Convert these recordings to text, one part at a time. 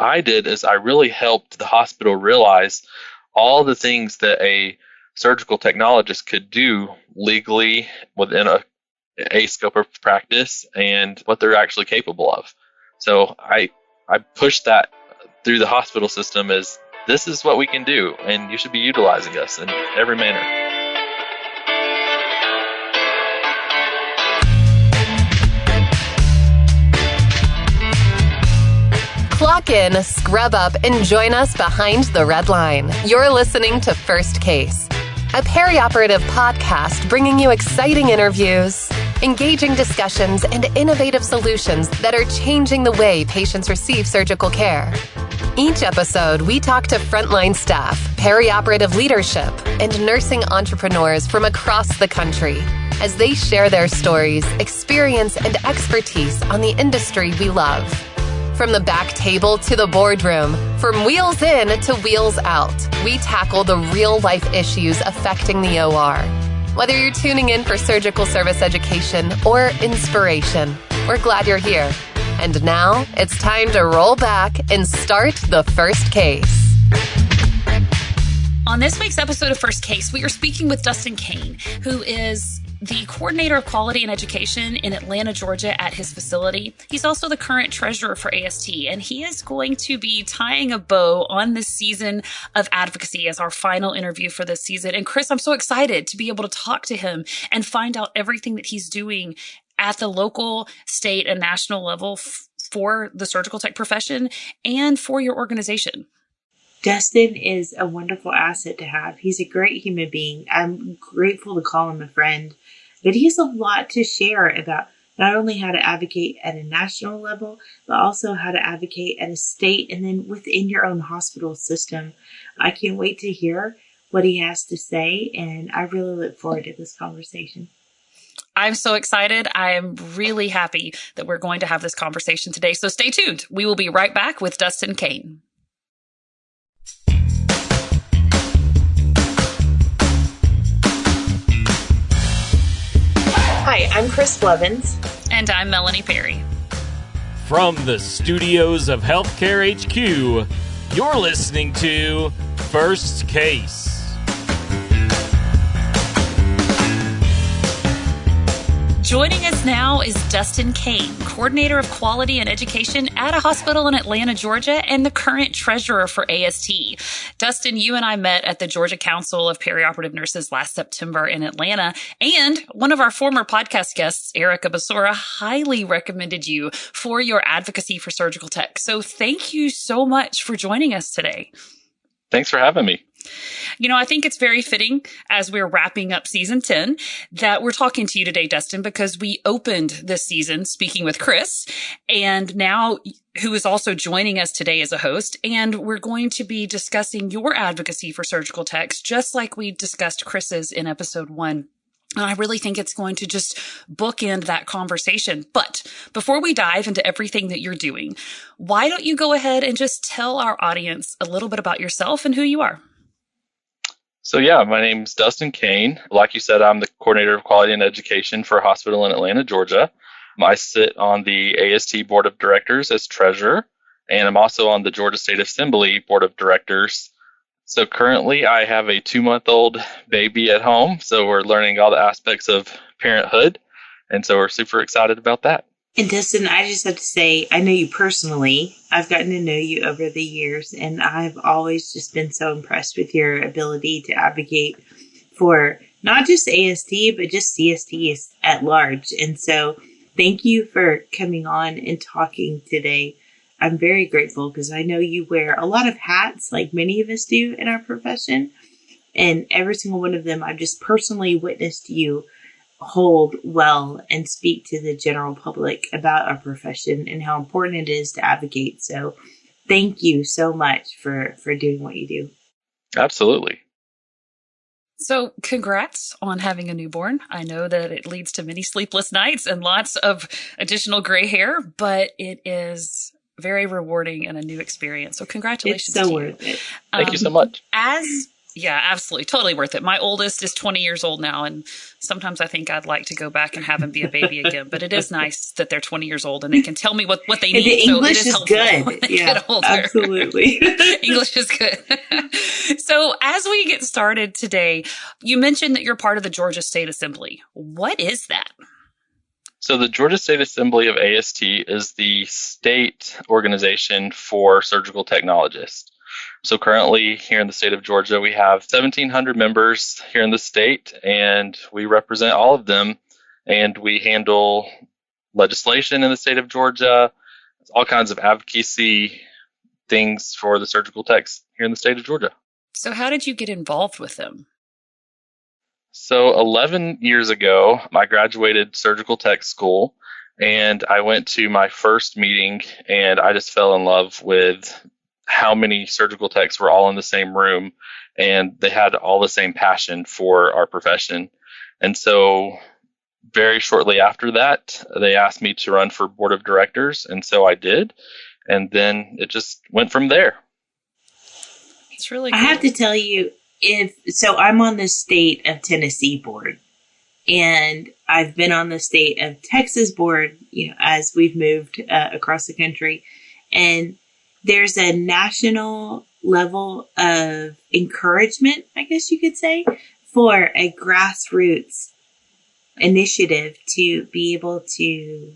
I did is I really helped the hospital realize all the things that a surgical technologist could do legally within a scope of practice and what they're actually capable of. So I pushed that through the hospital system as this is what we can do, and you should be utilizing us in every manner. Clock in, scrub up, and join us behind the red line. You're listening to First Case, a perioperative podcast bringing you exciting interviews, engaging discussions, and innovative solutions that are changing the way patients receive surgical care. Each episode, we talk to frontline staff, perioperative leadership, and nursing entrepreneurs from across the country as they share their stories, experience, and expertise on the industry we love. From the back table to the boardroom, from wheels in to wheels out, we tackle the real-life issues affecting the OR. Whether you're tuning in for surgical service education or inspiration, we're glad you're here. And now, it's time to roll back and start the first case. On this week's episode of First Case, we are speaking with Dustin Cain, who is the coordinator of quality and education in Atlanta, Georgia at his facility. He's also the current treasurer for AST, and he is going to be tying a bow on this season of Advocacy as our final interview for this season. And Chris, I'm so excited to be able to talk to him and find out everything that he's doing at the local, state, and national level for the surgical tech profession and for your organization. Dustin is a wonderful asset to have. He's a great human being. I'm grateful to call him a friend, but he has a lot to share about not only how to advocate at a national level, but also how to advocate at a state and then within your own hospital system. I can't wait to hear what he has to say, and I really look forward to this conversation. I'm so excited. I am really happy that we're going to have this conversation today. So stay tuned. We will be right back with Dustin Cain. Hi, I'm Chris Blevins. And I'm Melanie Perry. From the studios of Healthcare HQ, you're listening to First Case. Joining us now is Dustin Cain, coordinator of quality and education at a hospital in Atlanta, Georgia, and the current treasurer for AST. Dustin, you and I met at the Georgia Council of Perioperative Nurses last September in Atlanta, and one of our former podcast guests, Erica Basora, highly recommended you for your advocacy for surgical tech. So thank you so much for joining us today. Thanks for having me. You know, I think it's very fitting as we're wrapping up season 10 that we're talking to you today, Dustin, because we opened this season speaking with Chris, and now who is also joining us today as a host. And we're going to be discussing your advocacy for surgical techs, just like we discussed Chris's in episode 1. And I really think it's going to just bookend that conversation. But before we dive into everything that you're doing, why don't you go ahead and just tell our audience a little bit about yourself and who you are? So yeah, my name's Dustin Cain. Like you said, I'm the coordinator of quality and education for a hospital in Atlanta, Georgia. I sit on the AST board of directors as treasurer, and I'm also on the Georgia State Assembly board of directors. So currently I have a 2-month-old baby at home. So we're learning all the aspects of parenthood. And so we're super excited about that. And Dustin, I just have to say, I know you personally. I've gotten to know you over the years, and I've always just been so impressed with your ability to advocate for not just AST, but just CSTs at large. And so thank you for coming on and talking today. I'm very grateful because I know you wear a lot of hats like many of us do in our profession. And every single one of them, I've just personally witnessed you hold well and speak to the general public about our profession and how important it is to advocate. So thank you so much for doing what you do. Absolutely. So congrats on having a newborn. I know that it leads to many sleepless nights and lots of additional gray hair, but it is very rewarding and a new experience. So congratulations. It's so worth it. Thank you so much. As Yeah, absolutely. Totally worth it. My oldest is 20 years old now, and sometimes I think I'd like to go back and have him be a baby again. But it is nice that they're 20 years old and they can tell me what they need. The English so it is helpful good. when they Yeah, get older. absolutely. English is good. So as we get started today, you mentioned that you're part of the Georgia State Assembly. What is that? So the Georgia State Assembly of AST is the state organization for surgical technologists. So currently here in the state of Georgia, we have 1,700 members here in the state, and we represent all of them, and we handle legislation in the state of Georgia, all kinds of advocacy things for the surgical techs here in the state of Georgia. So how did you get involved with them? So 11 years ago, I graduated surgical tech school, and I went to my first meeting, and I just fell in love with how many surgical techs were all in the same room, and they had all the same passion for our profession. And so very shortly after that, they asked me to run for board of directors, and so I did. And then it just went from there. It's really cool. I have to tell you, I'm on the state of Tennessee board, and I've been on the state of Texas board, as we've moved across the country. And there's a national level of encouragement, I guess you could say, for a grassroots initiative to be able to,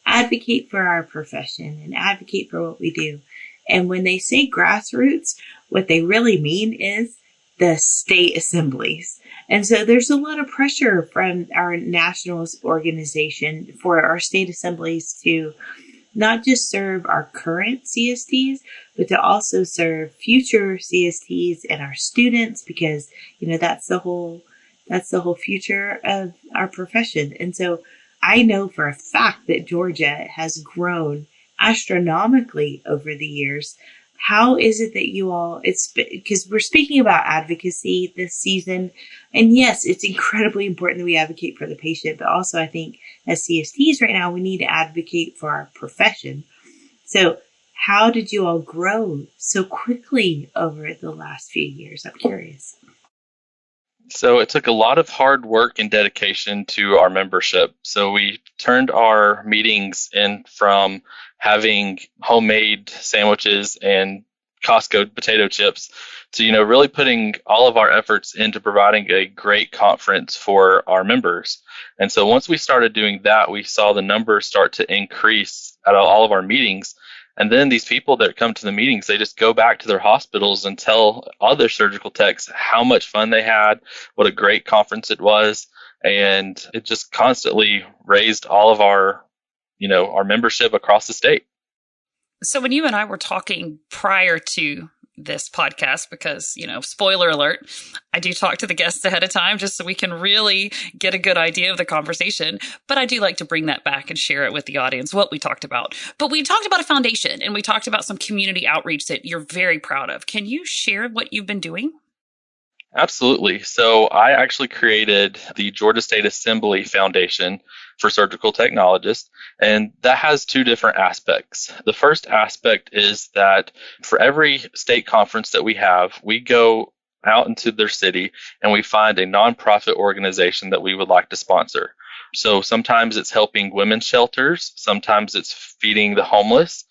advocate for our profession and advocate for what we do. And when they say grassroots, what they really mean is the state assemblies. And so there's a lot of pressure from our national organization for our state assemblies to not just serve our current CSTs, but to also serve future CSTs and our students, because, that's the whole future of our profession. And so I know for a fact that Georgia has grown astronomically over the years. How is it that you all, because we're speaking about advocacy this season, and yes, it's incredibly important that we advocate for the patient, but also I think as CSTs right now, we need to advocate for our profession. So how did you all grow so quickly over the last few years? I'm curious. So it took a lot of hard work and dedication to our membership. So we turned our meetings in from having homemade sandwiches and Costco potato chips to, really putting all of our efforts into providing a great conference for our members. And so once we started doing that, we saw the numbers start to increase at all of our meetings. And then these people that come to the meetings, they just go back to their hospitals and tell other surgical techs how much fun they had, what a great conference it was. And it just constantly raised all of our, our membership across the state. So when you and I were talking prior to this podcast, because, spoiler alert, I do talk to the guests ahead of time just so we can really get a good idea of the conversation. But I do like to bring that back and share it with the audience, what we talked about. But we talked about a foundation and we talked about some community outreach that you're very proud of. Can you share what you've been doing? Absolutely. So I actually created the Georgia State Assembly Foundation for Surgical Technologists, and that has two different aspects. The first aspect is that for every state conference that we have, we go out into their city and we find a nonprofit organization that we would like to sponsor. So sometimes it's helping women's shelters, sometimes it's feeding the homeless,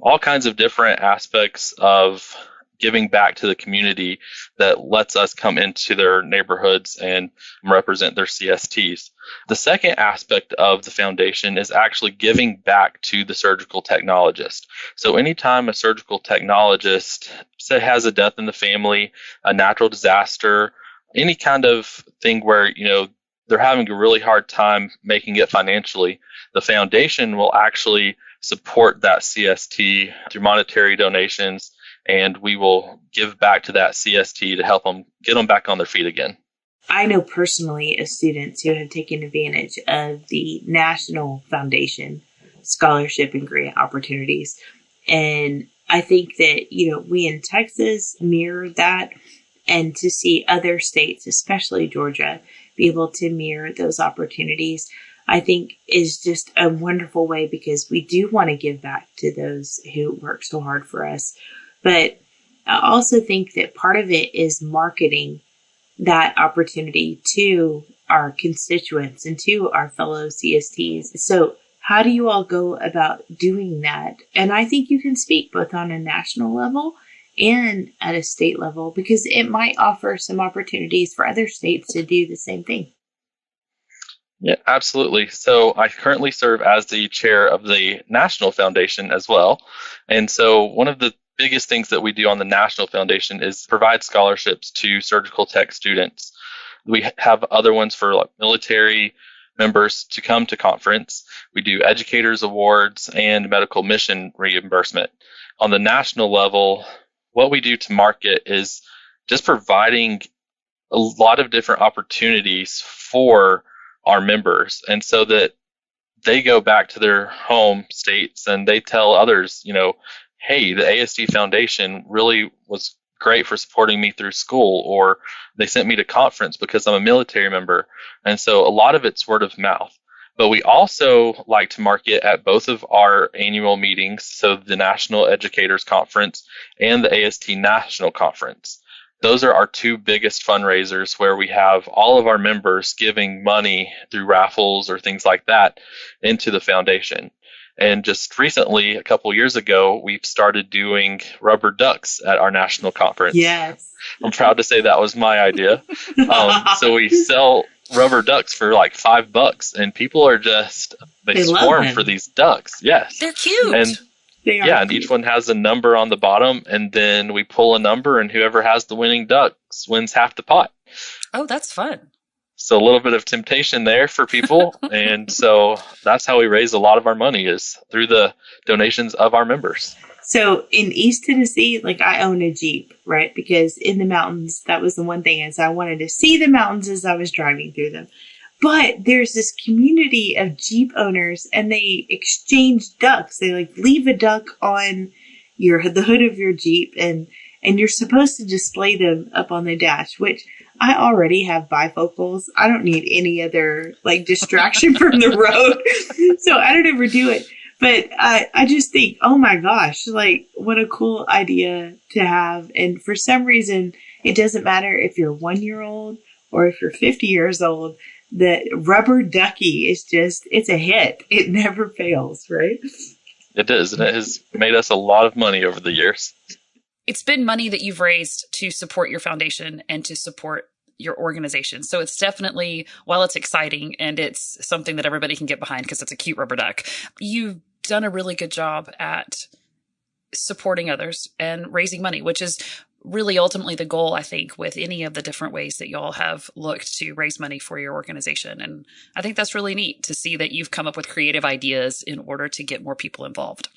all kinds of different aspects of giving back to the community that lets us come into their neighborhoods and represent their CSTs. The second aspect of the foundation is actually giving back to the surgical technologist. So anytime a surgical technologist, say, has a death in the family, a natural disaster, any kind of thing where, they're having a really hard time making it financially, the foundation will actually support that CST through monetary donations, and we will give back to that CST to help them get them back on their feet again. I know personally of students who have taken advantage of the National Foundation scholarship and grant opportunities. And I think that, we in Texas mirror that, and to see other states, especially Georgia, be able to mirror those opportunities, I think is just a wonderful way, because we do want to give back to those who work so hard for us. But I also think that part of it is marketing that opportunity to our constituents and to our fellow CSTs. So how do you all go about doing that? And I think you can speak both on a national level and at a state level, because it might offer some opportunities for other states to do the same thing. Yeah, absolutely. So I currently serve as the chair of the National Foundation as well. And so one of the biggest things that we do on the National Foundation is provide scholarships to surgical tech students. We have other ones for like military members to come to conference. We do educators awards and medical mission reimbursement. On the national level, what we do to market is just providing a lot of different opportunities for our members, and so that they go back to their home states and they tell others, hey, the ASD Foundation really was great for supporting me through school, or they sent me to conference because I'm a military member. And so a lot of it's word of mouth. But we also like to market at both of our annual meetings, so the National Educators Conference and the AST National Conference. Those are our two biggest fundraisers, where we have all of our members giving money through raffles or things like that into the foundation. And just recently, a couple years ago, we've started doing rubber ducks at our national conference. Yes. I'm proud to say that was my idea. So we sell rubber ducks for like $5, and people are they swarm for these ducks. Yes. They're cute. And and each one has a number on the bottom, and then we pull a number, and whoever has the winning ducks wins half the pot. Oh, that's fun. So a little bit of temptation there for people. And so that's how we raise a lot of our money, is through the donations of our members. So in East Tennessee, like, I own a Jeep, right? Because in the mountains, that was the one thing, is I wanted to see the mountains as I was driving through them. But there's this community of Jeep owners, and they exchange ducks. They leave a duck on the hood of your Jeep, and you're supposed to display them up on the dash, which I already have bifocals. I don't need any other distraction from the road. So I don't ever do it. But I just think, oh my gosh, what a cool idea to have. And for some reason, it doesn't matter if you're 1 year old or if you're 50 years old. The rubber ducky is it's a hit. It never fails, right? It is, and it has made us a lot of money over the years. It's been money that you've raised to support your foundation and to support your organization. So it's definitely, while it's exciting and it's something that everybody can get behind because it's a cute rubber duck, you've done a really good job at supporting others and raising money, which is really ultimately the goal, I think, with any of the different ways that y'all have looked to raise money for your organization. And I think that's really neat to see that you've come up with creative ideas in order to get more people involved.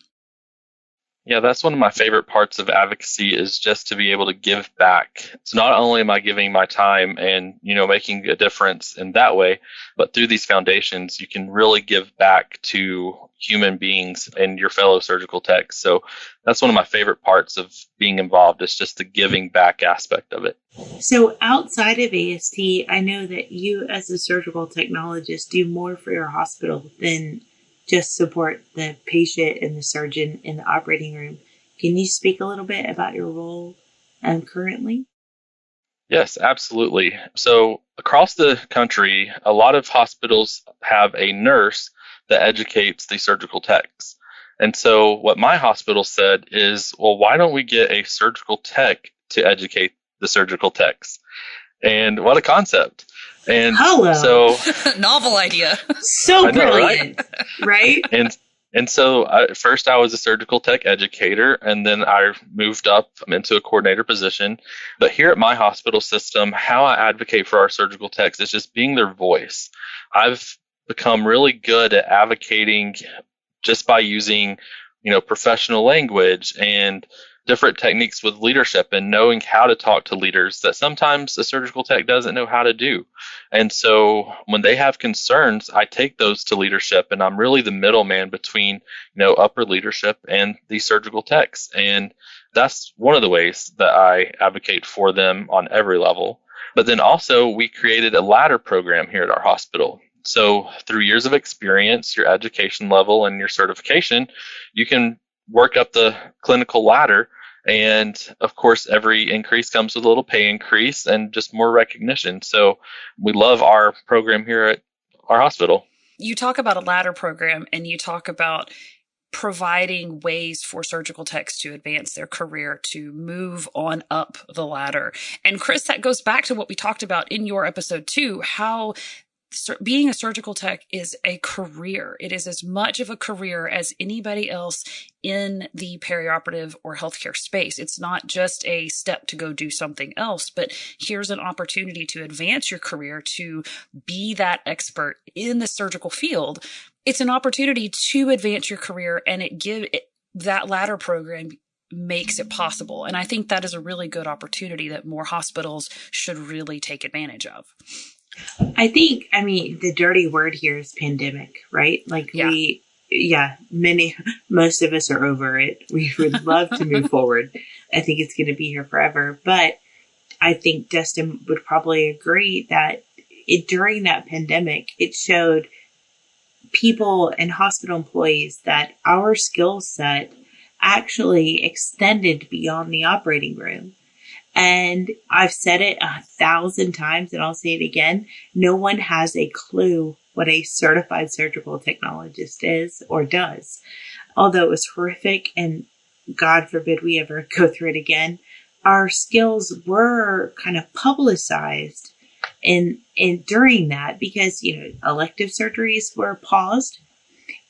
Yeah, that's one of my favorite parts of advocacy, is just to be able to give back. So not only am I giving my time and, making a difference in that way, but through these foundations, you can really give back to human beings and your fellow surgical techs. So that's one of my favorite parts of being involved, is just the giving back aspect of it. So outside of AST, I know that you as a surgical technologist do more for your hospital than just support the patient and the surgeon in the operating room. Can you speak a little bit about your role currently? Yes, absolutely. So across the country, a lot of hospitals have a nurse that educates the surgical techs. And so what my hospital said is, well, why don't we get a surgical tech to educate the surgical techs? And what a concept. And so novel idea. So brilliant, right? And so at first I was a surgical tech educator, and then I moved up into a coordinator position. But here at my hospital system, how I advocate for our surgical techs is just being their voice. I've become really good at advocating just by using, professional language and different techniques with leadership, and knowing how to talk to leaders that sometimes a surgical tech doesn't know how to do. And so when they have concerns, I take those to leadership, and I'm really the middleman between, upper leadership and the surgical techs. And that's one of the ways that I advocate for them on every level. But then also we created a ladder program here at our hospital. So through years of experience, your education level, and your certification, you can work up the clinical ladder And of course, every increase comes with a little pay increase and just more recognition. So we love our program here at our hospital. You talk about a ladder program and you talk about providing ways for surgical techs to advance their career, to move on up the ladder. And Chris, that goes back to what we talked about in your episode too, how being a surgical tech is a career. It is as much of a career as anybody else in the perioperative or healthcare space. It's not just a step to go do something else, but here's an opportunity to advance your career, to be that expert in the surgical field. It's an opportunity to advance your career, and that ladder program makes it possible. And I think that is a really good opportunity that more hospitals should really take advantage of. I mean, the dirty word here is pandemic, right? Like most of us are over it. We would love to move forward. I think it's going to be here forever. But I think Dustin would probably agree that during that pandemic, it showed people and hospital employees that our skill set actually extended beyond the operating room. And I've said it 1,000 times, and I'll say it again. No one has a clue what a certified surgical technologist is or does. Although it was horrific, and God forbid we ever go through it again, our skills were kind of publicized during that because, elective surgeries were paused,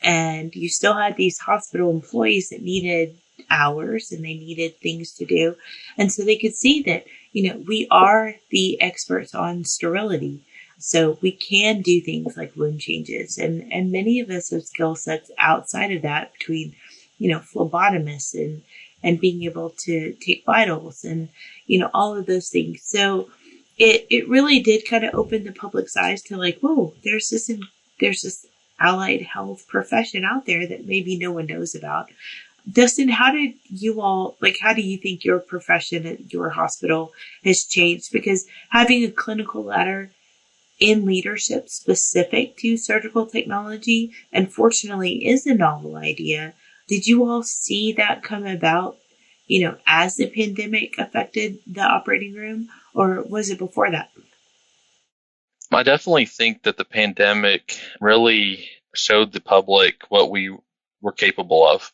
and you still had these hospital employees that needed hours and they needed things to do. And so they could see that, we are the experts on sterility. So we can do things like wound changes. And many of us have skill sets outside of that between, phlebotomists and being able to take vitals and, all of those things. So it really did kind of open the public's eyes to like, whoa, there's this allied health profession out there that maybe no one knows about. Dustin, how do you think your profession at your hospital has changed? Because having a clinical ladder in leadership specific to surgical technology, unfortunately, is a novel idea. Did you all see that come about, as the pandemic affected the operating room, or was it before that? I definitely think that the pandemic really showed the public what we were capable of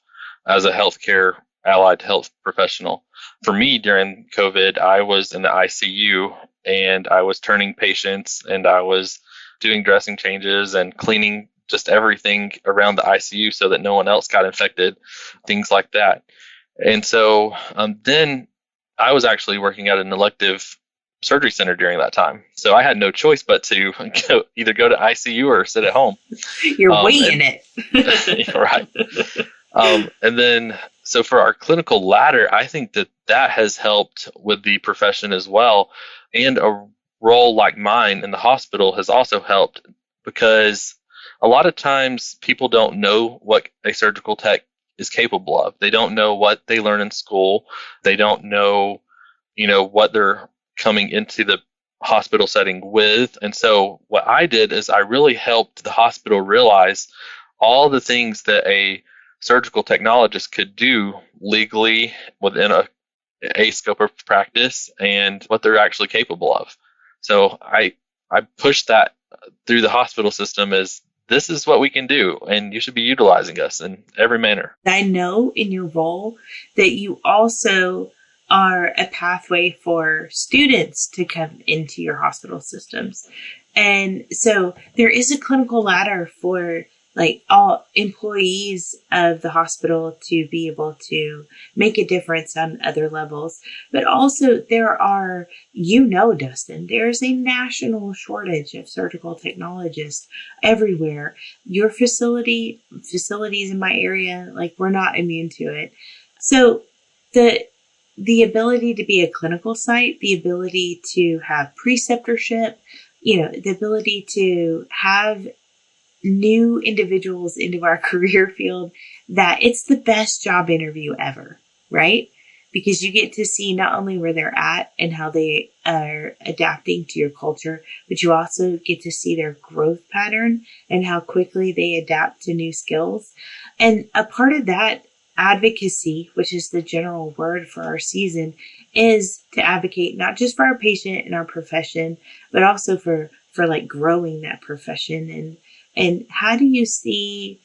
as a healthcare allied health professional. For me, during COVID, I was in the ICU and I was turning patients and I was doing dressing changes and cleaning just everything around the ICU so that no one else got infected, things like that. And so then I was actually working at an elective surgery center during that time. So I had no choice but to either go to ICU or sit at home. You're weighing it. Right. And then, so for our clinical ladder, I think that has helped with the profession as well. And a role like mine in the hospital has also helped because a lot of times people don't know what a surgical tech is capable of. They don't know what they learn in school. They don't know, what they're coming into the hospital setting with. And so what I did is I really helped the hospital realize all the things that a surgical technologist could do legally within a scope of practice and what they're actually capable of. So I pushed that through the hospital system as this is what we can do, and you should be utilizing us in every manner. I know in your role that you also are a pathway for students to come into your hospital systems. And so there is a clinical ladder for like all employees of the hospital to be able to make a difference on other levels. But also there are, Dustin, there's a national shortage of surgical technologists everywhere. Your facilities in my area, like we're not immune to it. So the ability to be a clinical site, the ability to have preceptorship, the ability to have new individuals into our career field, that it's the best job interview ever, right? Because you get to see not only where they're at and how they are adapting to your culture, but you also get to see their growth pattern and how quickly they adapt to new skills. And a part of that advocacy, which is the general word for our season, is to advocate not just for our patient and our profession, but also for like growing that profession. And how do you see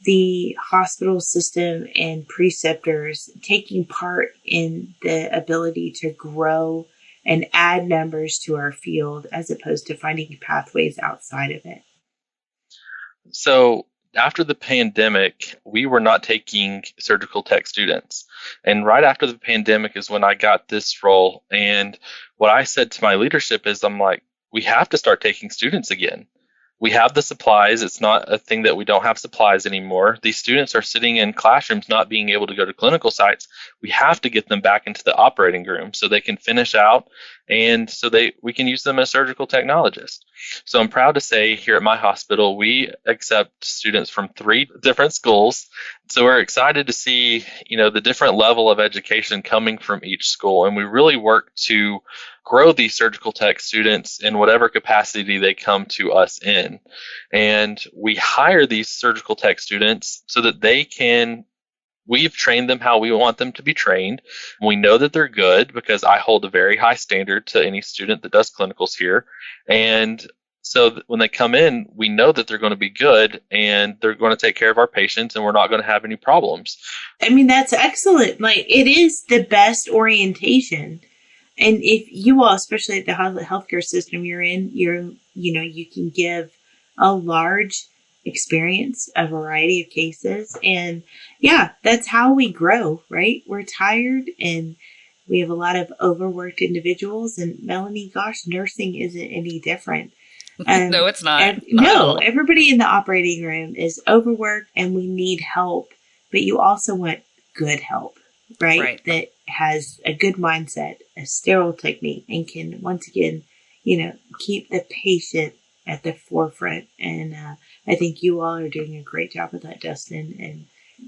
the hospital system and preceptors taking part in the ability to grow and add numbers to our field as opposed to finding pathways outside of it? So after the pandemic, we were not taking surgical tech students. And right after the pandemic is when I got this role. And what I said to my leadership is, I'm like, we have to start taking students again. We have the supplies. It's not a thing that we don't have supplies anymore. These students are sitting in classrooms not being able to go to clinical sites. We have to get them back into the operating room so they can finish out and so we can use them as surgical technologists. So I'm proud to say here at my hospital, we accept students from 3 different schools. So we're excited to see, the different level of education coming from each school. And we really work to grow these surgical tech students in whatever capacity they come to us in. And we hire these surgical tech students so that we've trained them how we want them to be trained. We know that they're good because I hold a very high standard to any student that does clinicals here. And so when they come in, we know that they're going to be good and they're going to take care of our patients and we're not going to have any problems. I mean, that's excellent. Like, it is the best orientation. And if you all, especially at the healthcare system you're in, you can give a large experience, a variety of cases. And yeah, that's how we grow, right? We're tired and we have a lot of overworked individuals. And Melanie, gosh, nursing isn't any different. No, it's not. No, everybody in the operating room is overworked and we need help. But you also want good help, right? That has a good mindset, a sterile technique, and can once again, keep the patient at the forefront. And I think you all are doing a great job of that, Dustin.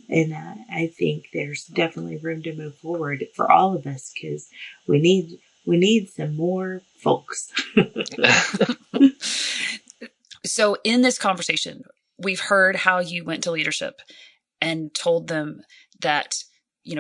And I think there's definitely room to move forward for all of us because we need some more folks. So in this conversation, we've heard how you went to leadership and told them that you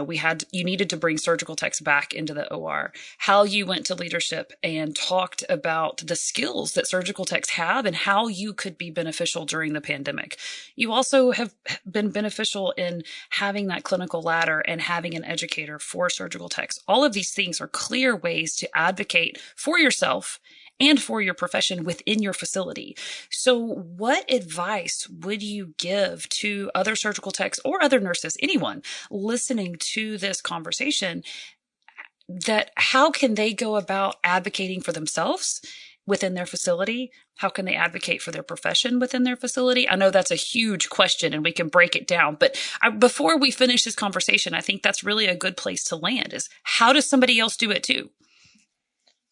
needed to bring surgical techs back into the OR, how you went to leadership and talked about the skills that surgical techs have and how you could be beneficial during the pandemic. You also have been beneficial in having that clinical ladder and having an educator for surgical techs. All of these things are clear ways to advocate for yourself and for your profession within your facility. So what advice would you give to other surgical techs or other nurses, anyone listening to this conversation, that how can they go about advocating for themselves within their facility? How can they advocate for their profession within their facility? I know that's a huge question and we can break it down, but before we finish this conversation, I think that's really a good place to land is how does somebody else do it too?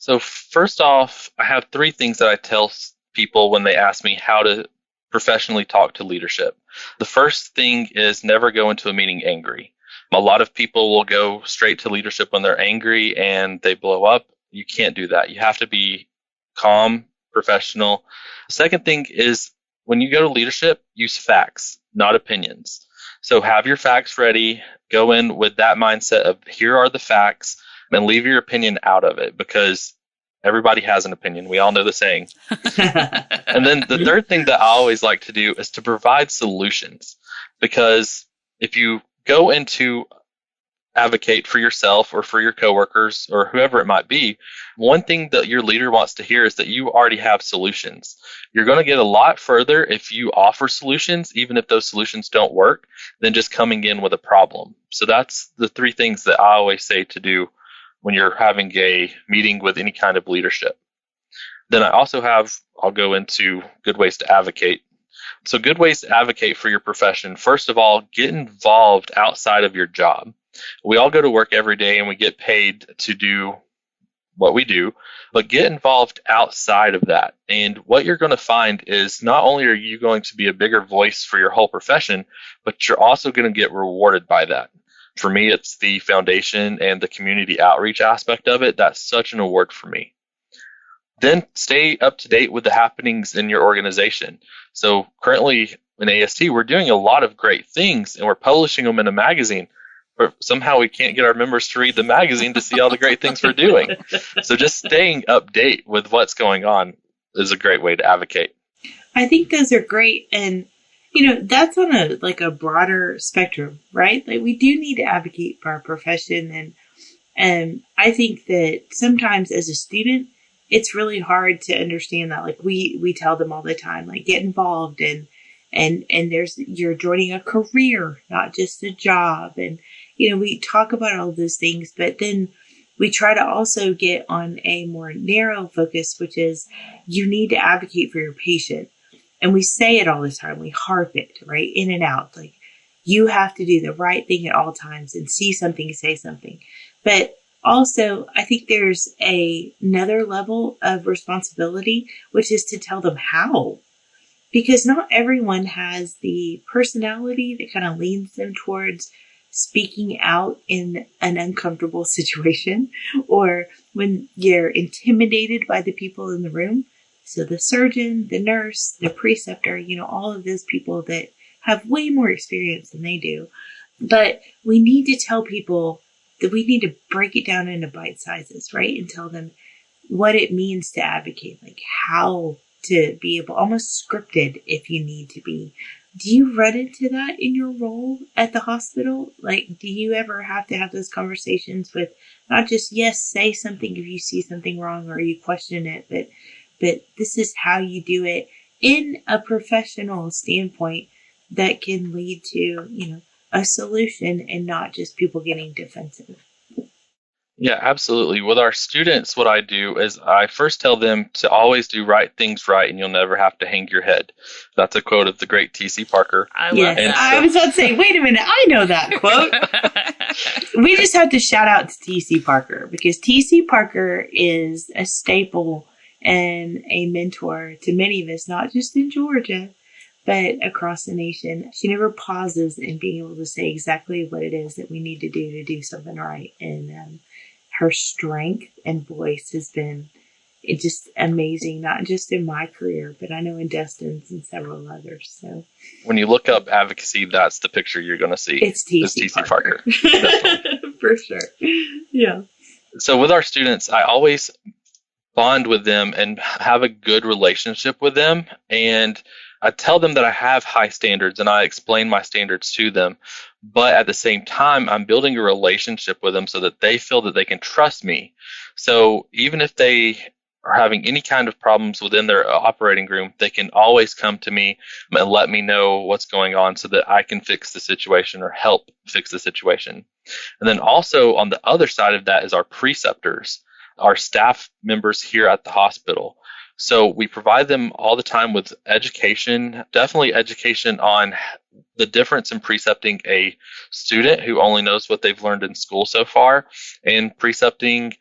So first off, I have 3 things that I tell people when they ask me how to professionally talk to leadership. The first thing is never go into a meeting angry. A lot of people will go straight to leadership when they're angry and they blow up. You can't do that. You have to be calm, professional. The second thing is when you go to leadership, use facts, not opinions. So have your facts ready. Go in with that mindset of here are the facts. And leave your opinion out of it because everybody has an opinion. We all know the saying. And then the third thing that I always like to do is to provide solutions, because if you go into advocate for yourself or for your coworkers or whoever it might be, one thing that your leader wants to hear is that you already have solutions. You're going to get a lot further if you offer solutions, even if those solutions don't work, than just coming in with a problem. So that's the 3 things that I always say to do when you're having a meeting with any kind of leadership. Then I'll go into good ways to advocate. So good ways to advocate for your profession. First of all, get involved outside of your job. We all go to work every day and we get paid to do what we do, but get involved outside of that. And what you're going to find is not only are you going to be a bigger voice for your whole profession, but you're also going to get rewarded by that. For me, it's the foundation and the community outreach aspect of it. That's such an award for me. Then stay up to date with the happenings in your organization. So currently, in AST, we're doing a lot of great things and we're publishing them in a magazine, but somehow we can't get our members to read the magazine to see all the great things we're doing. So just staying update with what's going on is a great way to advocate. I think those are great. And, that's on a broader spectrum, right? Like, we do need to advocate for our profession. And I think that sometimes as a student, it's really hard to understand that. Like, we tell them all the time, like, get involved and you're joining a career, not just a job. And, we talk about all those things, but then we try to also get on a more narrow focus, which is you need to advocate for your patient. And we say it all the time. We harp it, right? In and out. Like, you have to do the right thing at all times and see something, say something. But also, I think there's another level of responsibility, which is to tell them how. Because not everyone has the personality that kind of leans them towards speaking out in an uncomfortable situation or when you're intimidated by the people in the room. So the surgeon, the nurse, the preceptor, all of those people that have way more experience than they do. But we need to tell people that we need to break it down into bite sizes, right? And tell them what it means to advocate, like how to be able, almost scripted if you need to be. Do you run into that in your role at the hospital? Like, do you ever have to have those conversations with not just, yes, say something if you see something wrong or you question it, but this is how you do it in a professional standpoint that can lead to, a solution and not just people getting defensive. Yeah, absolutely. With our students, what I do is I first tell them to always do right things right, and you'll never have to hang your head. That's a quote of the great T.C. Parker. I love that. I was about to say, wait a minute, I know that quote. We just have to shout out to T.C. Parker because T.C. Parker is a staple and a mentor to many of us, not just in Georgia, but across the nation. She never pauses in being able to say exactly what it is that we need to do something right. And her strength and voice has been just amazing, not just in my career, but I know in Dustin's and several others. So when you look up advocacy, that's the picture you're going to see. It's T.C. Parker. For sure. Yeah. So with our students, I always bond with them and have a good relationship with them. And I tell them that I have high standards and I explain my standards to them. But at the same time, I'm building a relationship with them so that they feel that they can trust me. So even if they are having any kind of problems within their operating room, they can always come to me and let me know what's going on so that I can fix the situation or help fix the situation. And then also on the other side of that is our preceptors, our staff members here at the hospital. So we provide them all the time with education, definitely education on the difference in precepting a student who only knows what they've learned in school so far and precepting,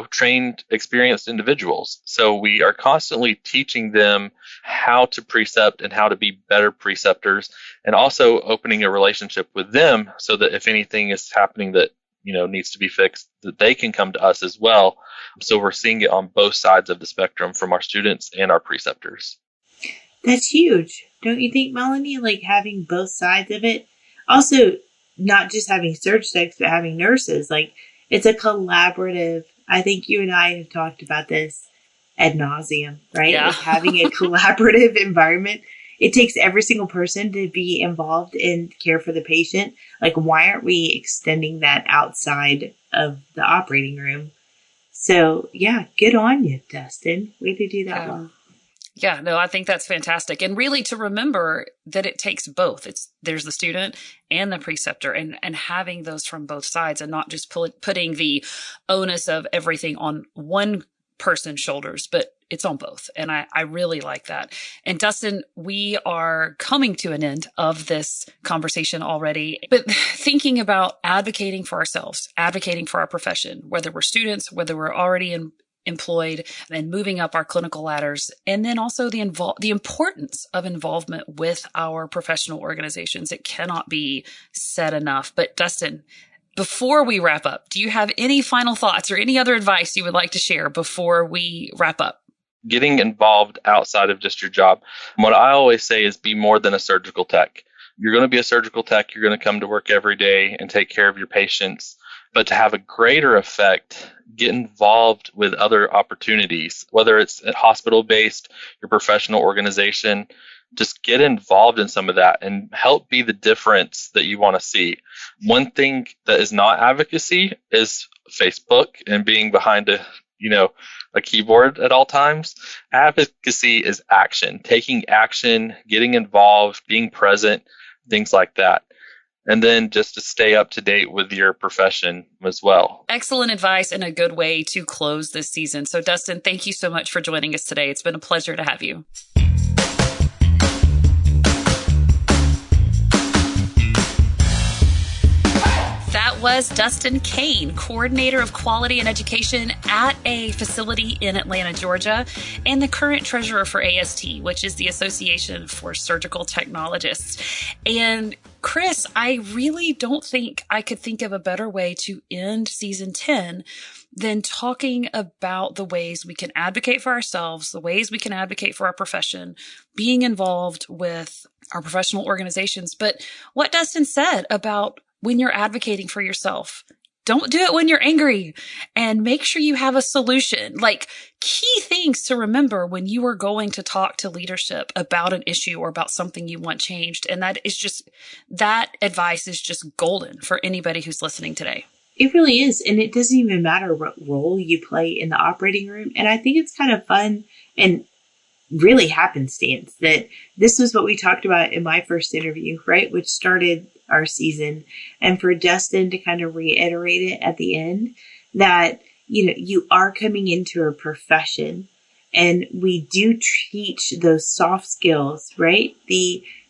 trained, experienced individuals. So we are constantly teaching them how to precept and how to be better preceptors and also opening a relationship with them so that if anything is happening that needs to be fixed, that they can come to us as well. So we're seeing it on both sides of the spectrum from our students and our preceptors. That's huge. Don't you think, Melanie? Like having both sides of it. Also, not just having surg techs, but having nurses. Like it's a collaborative. I think you and I have talked about this ad nauseum, right? Yeah. Like having a collaborative environment. It takes every single person to be involved and care for the patient. Like, why aren't we extending that outside of the operating room? So, yeah, good on you, Dustin. Way to do that well. Yeah, no, I think that's fantastic. And really to remember that it takes both. There's the student and the preceptor and having those from both sides and not just putting the onus of everything on one person's shoulders, but it's on both. And I really like that. And Dustin, we are coming to an end of this conversation already, but thinking about advocating for ourselves, advocating for our profession, whether we're students, whether we're already employed and moving up our clinical ladders, and then also the importance of involvement with our professional organizations. It cannot be said enough. But Dustin, before we wrap up, do you have any final thoughts or any other advice you would like to share before we wrap up? getting involved outside of just your job. And what I always say is be more than a surgical tech. You're going to be a surgical tech. You're going to come to work every day and take care of your patients. But to have a greater effect, get involved with other opportunities, whether it's at hospital-based, your professional organization. Just get involved in some of that and help be the difference that you want to see. One thing that is not advocacy is Facebook and being behind a keyboard at all times. Advocacy is action, taking action, getting involved, being present, things like that. And then just to stay up to date with your profession as well. Excellent advice and a good way to close this season. So Dustin, thank you so much for joining us today. It's been a pleasure to have you. That was Dustin Cain, Coordinator of Quality and Education at a facility in Atlanta, Georgia, and the current treasurer for AST, which is the Association for Surgical Technologists. And Chris, I really don't think I could think of a better way to end season 10 than talking about the ways we can advocate for ourselves, the ways we can advocate for our profession, being involved with our professional organizations. But what Dustin said about when you're advocating for yourself, don't do it when you're angry, and make sure you have a solution. Like, key things to remember when you are going to talk to leadership about an issue or about something you want changed. And that advice is just golden for anybody who's listening today. It really is. And it doesn't even matter what role you play in the operating room. And I think it's kind of fun and really happenstance that this was what we talked about in my first interview, right? Which started our season. And for Dustin to kind of reiterate it at the end that, you are coming into a profession and we do teach those soft skills, right?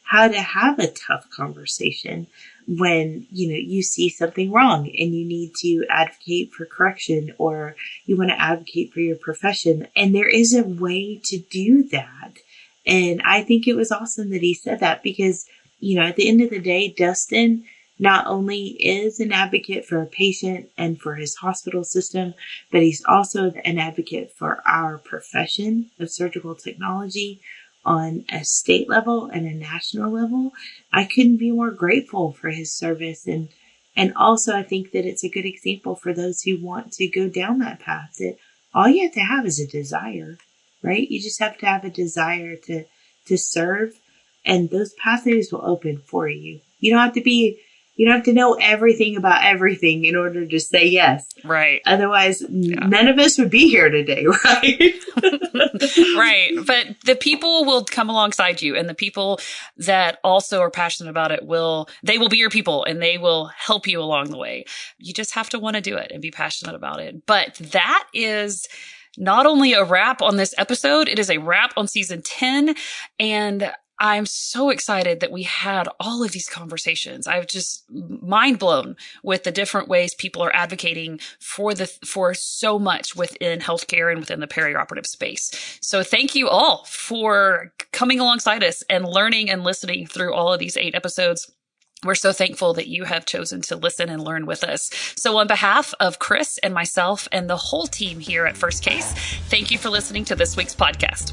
How to have a tough conversation when, you see something wrong and you need to advocate for correction or you want to advocate for your profession. And there is a way to do that. And I think it was awesome that he said that because, at the end of the day, Dustin not only is an advocate for a patient and for his hospital system, but he's also an advocate for our profession of surgical technology on a state level and a national level. I couldn't be more grateful for his service. And also I think that it's a good example for those who want to go down that path, that all you have to have is a desire, right? You just have to have a desire to serve, and those pathways will open for you. You don't have to know everything about everything in order to say yes. Right. Otherwise, none of us would be here today, right? Right. But the people will come alongside you, and the people that also are passionate about it they will be your people, and they will help you along the way. You just have to want to do it and be passionate about it. But that is not only a wrap on this episode, it is a wrap on season 10. And I'm so excited that we had all of these conversations. I was just mind blown with the different ways people are advocating for so much within healthcare and within the perioperative space. So thank you all for coming alongside us and learning and listening through all of these 8 episodes. We're so thankful that you have chosen to listen and learn with us. So on behalf of Chris and myself and the whole team here at First Case, thank you for listening to this week's podcast.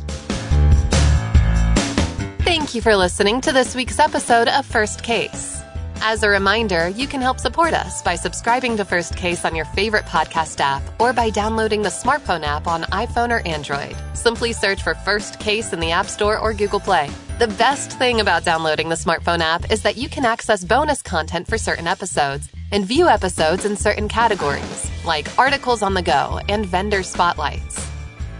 Thank you for listening to this week's episode of First Case. As a reminder, you can help support us by subscribing to First Case on your favorite podcast app or by downloading the smartphone app on iPhone or Android. Simply search for First Case in the App Store or Google Play. The best thing about downloading the smartphone app is that you can access bonus content for certain episodes and view episodes in certain categories, like articles on the go and vendor spotlights.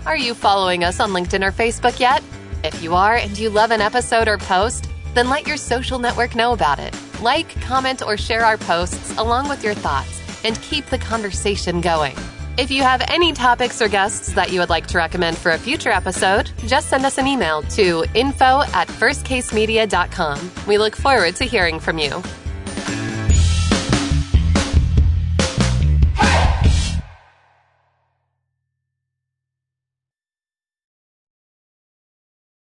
Are you following us on LinkedIn or Facebook yet? If you are and you love an episode or post, then let your social network know about it. Like, comment, or share our posts along with your thoughts and keep the conversation going. If you have any topics or guests that you would like to recommend for a future episode, just send us an email to info@firstcasemedia.com. We look forward to hearing from you.